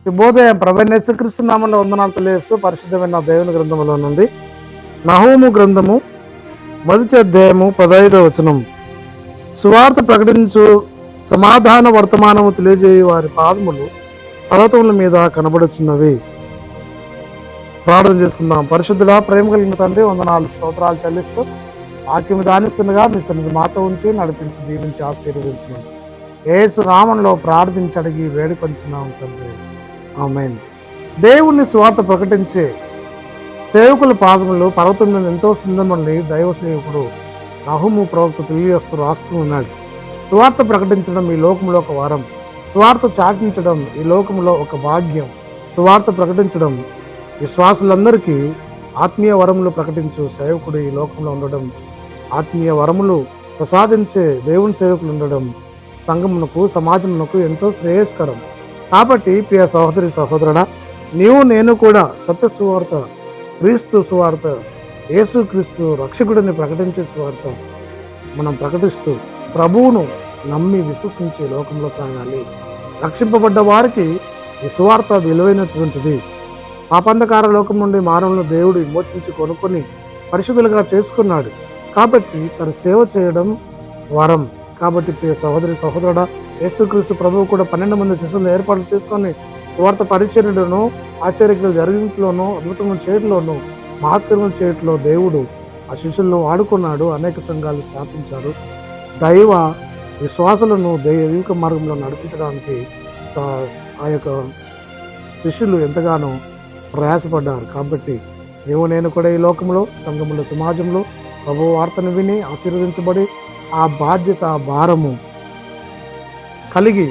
శుభోదయం. ప్రభువైన యేసుక్రీస్తు నామములో వందనాలు తెలియజేస్తూ పరిశుద్ధమైన దేవుని గ్రంథములో నుండి నహూము గ్రంథము 1వ అధ్యాయము 15వ వచనం. సువార్త ప్రకటించు సమాధాన వర్తమానము తెలియజేయ వారి పాదములు పర్వతముల మీద కనబడుచున్నవి. ప్రార్థన చేసుకుందాం. పరిశుద్ధుడా, ప్రేమ కలిగిన తండ్రి, వందనాలు స్తోత్రాలు చెల్లిస్తూ వాక్యం దానిస్తుండగా మీ సన్నిధి మాతో ఉంచి నడిపించి దీవించి ఆశీర్వదించున్నాం. యేసు నామములో ప్రార్థించి అడిగి వేడుకొంచున్నాం తండ్రి, ఆమేన్. దేవుణ్ణి సువార్త ప్రకటించే సేవకుల పాదములు పర్వతం మీద ఎంతో సుందరమని దైవ సేవకుడు నహూము ప్రవక్త తెలియజేస్తూ రాస్తూ ఉన్నాడు. సువార్త ప్రకటించడం ఈ లోకంలో ఒక వరం, సువార్త చాటించడం ఈ లోకంలో ఒక భాగ్యం. సువార్త ప్రకటించడం విశ్వాసులందరికీ ఆత్మీయ వరములు ప్రకటించు సేవకుడు ఈ లోకంలో ఉండడం, ఆత్మీయ వరములు ప్రసాదించే దేవుని సేవకులు ఉండడం సంఘమునకు, సమాజమునకు ఎంతో శ్రేయస్కరం. కాబట్టి ప్రియ సహోదరి సహోదరుడా, నీవు నేను కూడా సత్య సువార్త, క్రీస్తు సువార్త, యేసు క్రీస్తు రక్షకుడిని ప్రకటించే సువార్త మనం ప్రకటిస్తూ ప్రభువును నమ్మి విశ్వసించి లోకంలో సాగాలి. రక్షింపబడ్డ వారికి ఈ సువార్త విలువైనటువంటిది. పాపాంధకార లోకం నుండి మానవులను దేవుడు విమోచించి కొనుక్కొని పరిశుద్ధులుగా చేసుకున్నాడు. కాబట్టి తన సేవ చేయడం వరం. కాబట్టి ప్రియ సహోదరి సహోదరుడా, యేసుక్రీస్తు ప్రభువు కూడా 12 మంది శిష్యులను ఏర్పాటు చేసుకొని సువార్త పరిచర్యలోనూ, ఆశ్చర్యక్రియలు జరిగించలోనూ, అద్భుతమైన చేయట్లోనూ, మహత్కరమైన చేయట్లో దేవుడు ఆ శిష్యులను వాడుకున్నాడు. అనేక సంఘాలు స్థాపించారు. దైవ విశ్వాసులను దైవిక మార్గంలో నడిపించడానికి ఆ యొక్క శిష్యులు ఎంతగానో ప్రయాసపడ్డారు. కాబట్టి నీవు నేను కూడా ఈ లోకంలో, సంఘంలో, సమాజంలో ప్రభు వార్తను విని ఆశీర్వదించబడి ఆ బాధ్యత, ఆ భారము కలిగి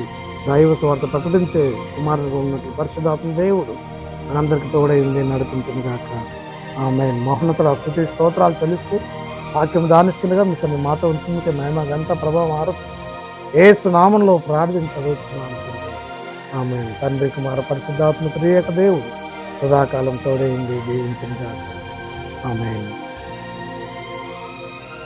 దైవ స్వార్థ ప్రకటించే కుమారుడు ఉన్నట్టు పరిశుద్ధాత్మ దేవుడు మనందరికీ తోడైంది నడిపించింది గాక. ఆమేన్. మహోన్నతుల స్తుతి స్తోత్రాలు చెల్లిస్తూ వాక్యం దానిస్తుండగా మీ సన్ని మాతో ఉంచింది మహిమ గంట ప్రభావం ఆరోపిస్తూ యేసు నామములో ప్రార్థించవచ్చున్నాను. ఆమేన్. తండ్రి, కుమార, పరిశుద్ధాత్మ త్రియేక దేవుడు సదాకాలం తోడైంది దీవించింది గాక. ఆమేన్.